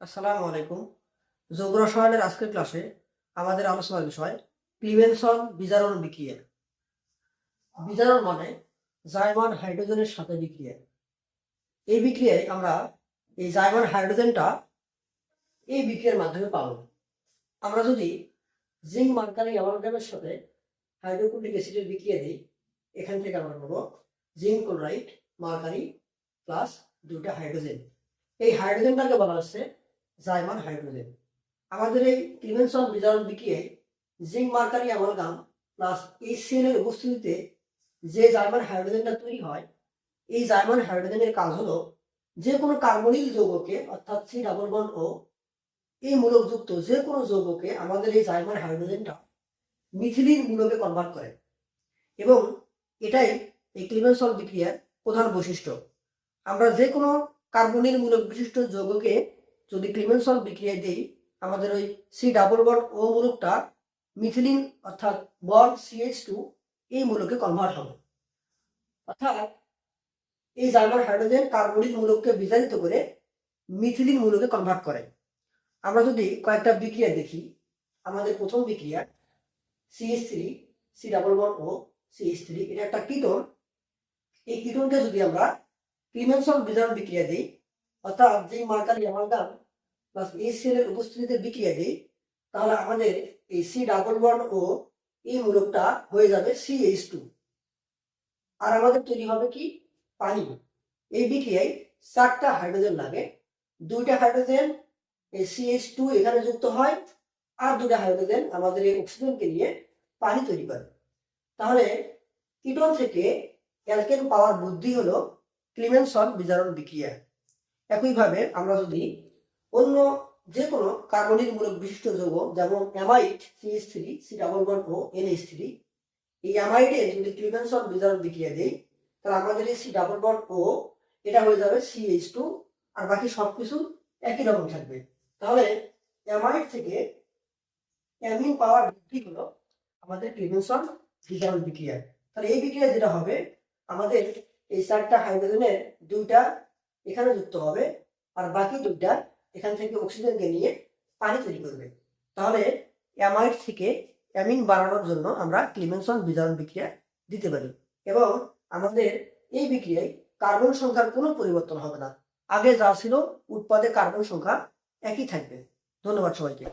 আসসালামু আলাইকুম। যৌগ রসায়নের আজকের ক্লাসে আমাদের আলোচনার বিষয় ক্লিমেনসন বিজারণ বিক্রিয়া। বিজারণ মানে জাইমান হাইড্রোজেনের সাথে বিক্রিয়া। এই বিক্রিয়ায় আমরা এই জাইমান হাইড্রোজেনটা এই বিক্রিয়ার মাধ্যমে পাবো। আমরা যদি জিঙ্ক মার্কারি অ্যামালগামের সাথে হাইড্রোক্লোরিক অ্যাসিডের বিক্রিয়া দিই, এখান থেকে আমরা পাবো জিঙ্ক ক্লোরাইড মার্কারি প্লাস দুটা হাইড্রোজেন। এই হাইড্রোজেনটাকে বলা হচ্ছে জাইমান হাইড্রোজেন। আমাদের এই ক্লিমেনসন বিজারণ বিক্রিয়ায় zinc mercury amalgam plus HCl এর উপস্থিতিতে যে জাইমান হাইড্রোজেনটা তৈরি হয়, এই জাইমান হাইড্রোজেনের কাজ হলো যে কোনো কার্বনিল যৌগকে অর্থাৎ C+O এই মূলকযুক্ত যে কোনো যৌগকে আমাদের এই জাইমান হাইড্রোজেনটা মিথিলিন মূলকে কনভার্ট করে এবং এটাই এই ক্লিমেনসন বিক্রিয়ার প্রধান বৈশিষ্ট্য। আমরা যে কোনো কার্বনিল মূলক বিশিষ্ট যৌগকে যদি ক্লিমেনসন বিক্রিয়ায় দিই, আমাদের ওই C+O মূলকটা মিথিলিন অর্থাৎ বন্ড CH2 এই মূলকে কনভার্ট হবে। অর্থাৎ এই জাইমান হাইড্রোজেন কার্বনিল মূলককে বিজারিত করে মিথিলিন মূলকে কনভার্ট করে। আমরা যদি কয়েকটা বিক্রিয়া দেখি, আমাদের প্রথম বিক্রিয়া CH3 C+O CH3, এটা একটা কিটোন। এই কিটোনকে যদি আমরা ক্লিমেনসন বিজারণ বিক্রিয়া দিই, অর্থাৎ zinc mercury amalgam plus HCl এর উপস্থিতিতে বিক্রিয়া দিই, তাহলে আমাদের এই C+O এই মূলকটা হয়ে যাবে CH2 আর আমাদের তৈরি হবে কি পানি। এই বিক্রিয়ায় 4টা হাইড্রোজেন লাগে, 2টা হাইড্রোজেন এই CH2 এখানে যুক্ত হয় আর 2টা হাইড্রোজেন আমাদের এই অক্সিজেনকে নিয়ে পানি তৈরি করে। তাহলে কিটোন থেকে অ্যালকেন পাওয়ার বুদ্ধি হলো ক্লিমেনসন বিজারণ বিক্রিয়া। একইভাবে আমরা যদি অন্য যে কোনো কার্বনিক মূলক বিশিষ্ট যৌগ যেমন অ্যামাইড CH3 C+O NH3, এই অ্যামাইডে যদি ক্লিমেনসন বিজারণ বিক্রিয়া দেই, তাহলে আমাদের এই C+O এটা হয়ে যাবে CH2 আর বাকি সবকিছু একই রকম থাকবে। তাহলে অ্যামাইড থেকে অ্যামিন পাওয়ার বৃদ্ধি হলো আমাদের ক্লিমেনসন বিজারণ বিক্রিয়া। তাহলে এই বিক্রিয়া যেটা হবে, আমাদের এই 4টা হাইড্রোজেনের 2টা এখানে যুক্ত হবে আর বাকি 2টা এখান থেকে অক্সিজেনকে নিয়ে পানি তৈরি করবে। তাহলে অ্যামাইড থেকে অ্যামিন বানানোর জন্য আমরা ক্লিমেনসন বিজারণ বিক্রিয়া দিতে পারি এবং আমাদের এই বিক্রিয়ায় কার্বন সংখ্যার কোনো পরিবর্তন হবে না। আগে যা ছিল উৎপাদে কার্বন সংখ্যা একই থাকবে। ধন্যবাদ সবাইকে।